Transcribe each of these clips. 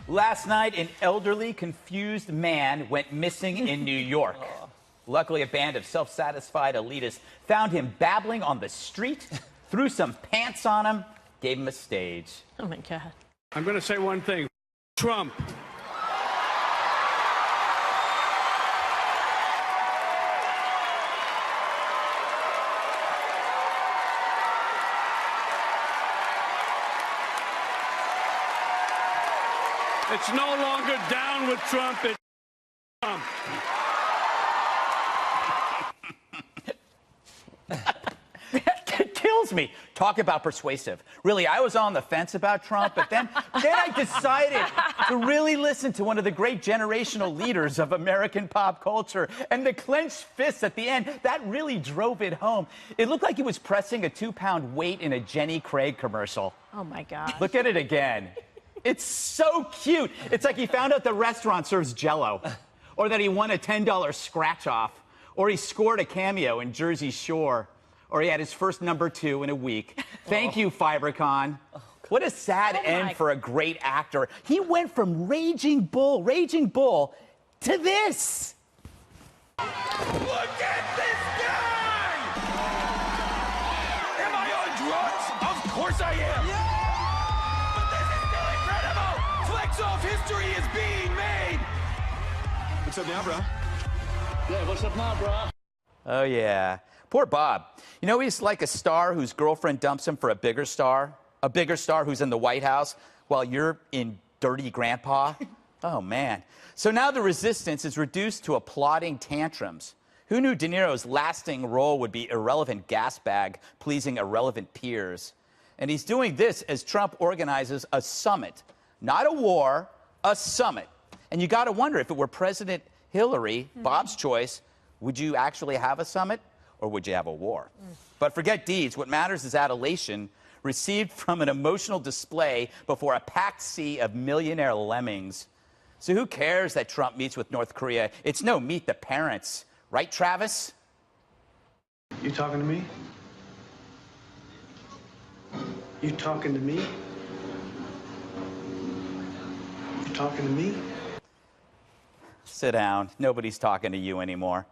Last night, an elderly, confused man went missing in New York. Luckily, a band of self-satisfied elitists found him babbling on the street, threw some pants on him, gave him a stage. Oh, my God. I'm going to say one thing. Trump. It's no longer down with Trump, it's Trump. It kills me. Talk about persuasive. Really, I was on the fence about Trump, but then I decided to really listen to one of the great generational leaders of American pop culture. And the clenched fists at the end, that really drove it home. It looked like he was pressing a 2-pound weight in a Jenny Craig commercial. Oh, my God. Look at it again. It's so cute. It's like he found out the restaurant serves Jell-O, or that he won a $10 scratch-off, or he scored a cameo in Jersey Shore, or he had his first #2 in a week. Thank you, Fibercon. What a sad end for a great actor. He went from Raging Bull, to this. Look at this guy! Am I on drugs? Of course I am. Yeah! Off history is being made. What's up now, bro? Yeah, what's up now, bro? Oh, yeah. Poor Bob. You know, he's like a star whose girlfriend dumps him for a bigger star who's in the White House while you're in Dirty Grandpa. Oh, man. So now the resistance is reduced to applauding tantrums. Who knew De Niro's lasting role would be irrelevant gas bag pleasing irrelevant peers? And he's doing this as Trump organizes a summit. Not a war, a summit. And you got to wonder, if it were President Hillary, Bob's choice, would you actually have a summit or would you have a war? But forget deeds. What matters is adulation received from an emotional display before a packed sea of millionaire lemmings. So who cares that Trump meets with North Korea? It's no meet the parents. Right, Travis? You talking to me? You talking to me? Talking to me? Sit down. Nobody's talking to you anymore.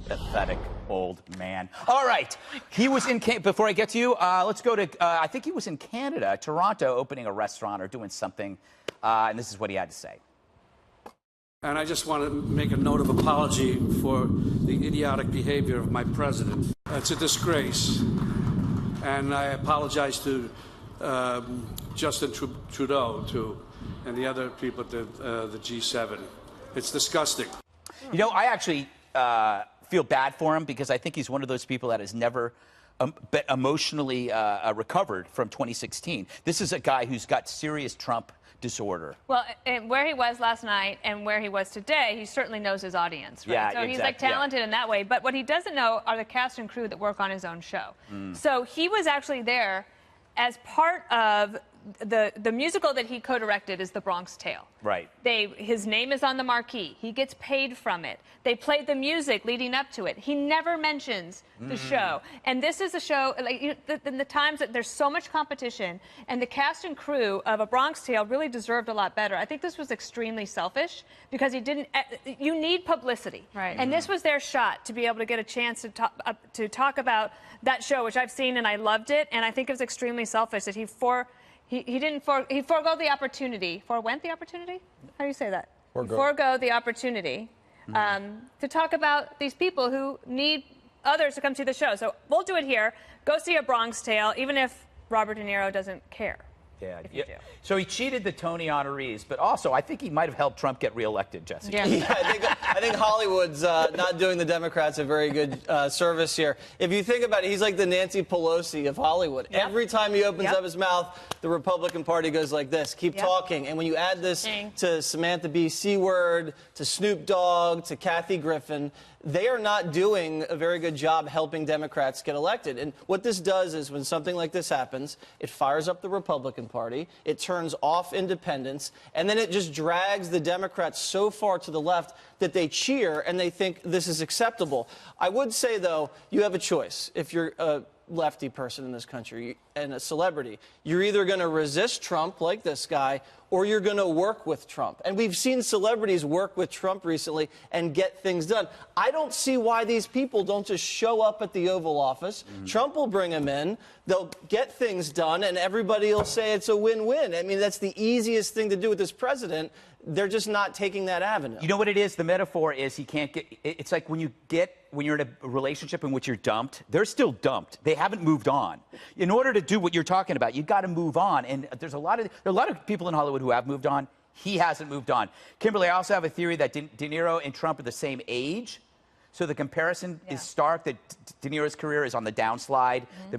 Pathetic old man. All right. He was in before I get to you, let's go to, I think he was in Canada, Toronto, opening a restaurant or doing something. And this is what he had to say. And I just want to make a note of apology for the idiotic behavior of my president. It's a disgrace. And I apologize to Justin Trudeau, and the other people at the G7. It's disgusting. You know, I actually feel bad for him because I think he's one of those people that has never emotionally recovered from 2016. This is a guy who's got serious Trump disorder. Well, and where he was last night and where he was today, he certainly knows his audience, right? Yeah, so he's like talented in that way. But what he doesn't know are the cast and crew that work on his own show. So he was actually there as part of the musical that he co-directed is The Bronx Tale. Right. His name is on the marquee. He gets paid from it. They played the music leading up to it. He never mentions the show. And this is a show, like, in the times that there's so much competition, and the cast and crew of A Bronx Tale really deserved a lot better. I think this was extremely selfish because he didn't, you need publicity. Right. And this was their shot to be able to get a chance to talk about that show, which I've seen and I loved it. And I think it was extremely selfish that he forego the opportunity. Forewent the opportunity? How do you say that? Forego the opportunity to talk about these people who need others to come see the show. So we'll do it here. Go see A Bronx Tale, even if Robert De Niro doesn't care. Yeah. So he cheated the Tony honorees, but also I think he might have helped Trump get reelected, Jesse. Yeah, I think Hollywood's not doing the Democrats a very good service here. If you think about it, he's like the Nancy Pelosi of Hollywood. Yep. Every time he opens up his mouth, the Republican Party goes like this, keep talking. And when you add this to Samantha Bee Seward, to Snoop Dogg, to Kathy Griffin, they are not doing a very good job helping Democrats get elected. And what this does is when something like this happens, it fires up the Republican Party, it turns off independents, and then it just drags the Democrats so far to the left that they cheer and they think this is acceptable. I would say, though, you have a choice. If you're a lefty person in this country and a celebrity, you're either going to resist Trump like this guy, or you're going to work with Trump. And we've seen celebrities work with Trump recently and get things done. I don't see why these people don't just show up at the Oval Office. Trump will bring them in. They'll get things done, and everybody will say it's a win-win. I mean, that's the easiest thing to do with this president. They're just not taking that avenue. You know what it is? The metaphor is he can't get. It's like when you're in a relationship in which you're dumped. They're still dumped. They haven't moved on. In order to do what you're talking about, you've got to move on. And there are a lot of people in Hollywood who have moved on. He hasn't moved on. Kimberly, I also have a theory that De Niro and Trump are the same age. So the comparison is stark that De Niro's career is on the downslide. The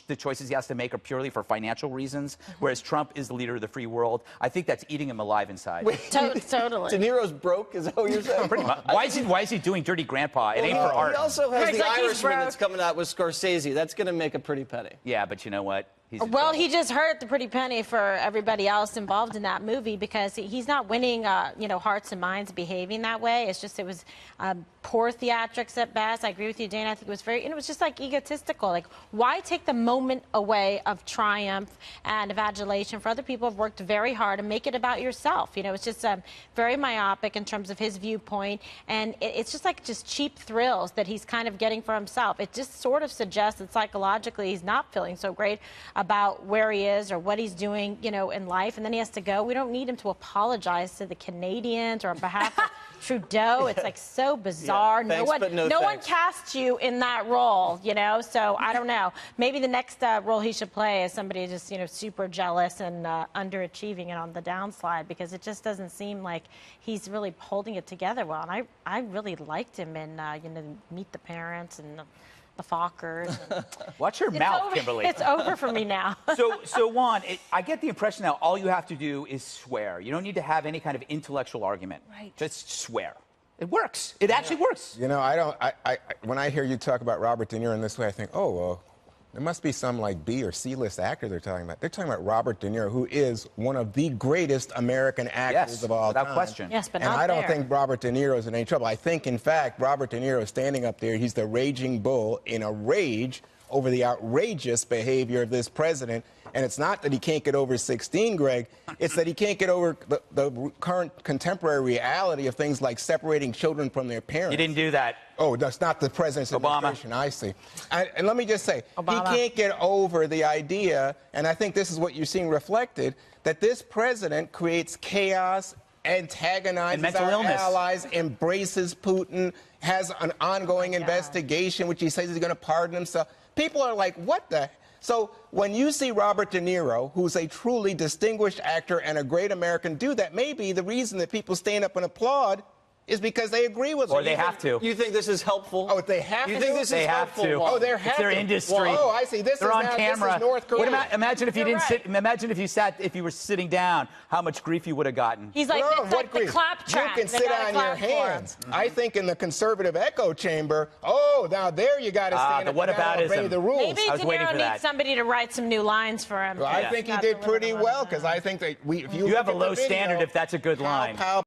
the choices he has to make are purely for financial reasons, whereas Trump is the leader of the free world. I think that's eating him alive inside. Wait, Totally. De Niro's broke, is that what you're saying? Pretty much. Why is he doing Dirty Grandpa? It ain't for art. He also has It's the like he's Irishman broke. that's coming out with Scorsese. That's going to make a pretty penny. Yeah, but you know what? He's in Well, trouble. he just hurt the pretty penny for everybody else involved in that movie because he's not winning, hearts and minds behaving that way. It's just it was poor theatrics at best. I agree with you, Dana. I think it was it was just like egotistical. Like, why take the moment away of triumph and of adulation for other people who've worked very hard and make it about yourself? You know, it's just very myopic in terms of his viewpoint, and it's just like cheap thrills that he's kind of getting for himself. It just sort of suggests that psychologically he's not feeling so great about where he is or what he's doing, in life, and then he has to go. We don't need him to apologize to the Canadians or on behalf of Trudeau. It's like so bizarre. Yeah, thanks, but no one thanks. cast you in that role, so I don't know. Maybe the next role he should play is somebody just, super jealous and underachieving and on the downslide, because it just doesn't seem like he's really holding it together well. And I really liked him in, Meet the Parents and the Fockers. Watch your mouth, Kimberly. It's over for me now. So Juan, I get the impression now all you have to do is swear. You don't need to have any kind of intellectual argument. Right. Just swear. It works. It actually works. When I hear you talk about Robert De Niro in this way, I think, oh, well, there must be some like B or C list actor they're talking about. They're talking about Robert De Niro, who is one of the greatest American actors of all time. Without question. Yes, but and not I don't there. think Robert De Niro is in any trouble. I think, in fact, Robert De Niro is standing up there. He's the raging bull in a rage over the outrageous behavior of this president. And it's not that he can't get over 16, Greg. It's that he can't get over the current contemporary reality of things like separating children from their parents. You didn't do that. Oh, that's not the president's Obama. administration, I see. And let me just say, Obama. he can't get over the idea, and I think this is what you're seeing reflected, that this president creates chaos, antagonizes And mental our illness. allies, embraces Putin, has an ongoing investigation, which he says he's going to pardon himself. People are like, what the? So when you see Robert De Niro, who's a truly distinguished actor and a great American, do that, maybe the reason that people stand up and applaud is because they agree with him. Or they have to. You think this is helpful? Oh, they have You to? think this They is have helpful? to. Juan? Oh, they're It's their happy. industry. Oh, I see. This They're is on now, camera. This is North Korea. Imagine if you You're didn't right. sit. Imagine if you were sitting down, how much grief you would have gotten. He's like, No, it's what like the grief? clap track. You can They sit gotta on your clap for him. hands. I think in the conservative echo chamber, oh, now there you got to stand the up. You gotta obey whataboutism. the rules. Maybe I was De waiting Niro for that. needs somebody to write some new lines for him. Well, I think he Not did to pretty live on well, his because own. I think that if You have look a at low the video, standard if that's a good line. how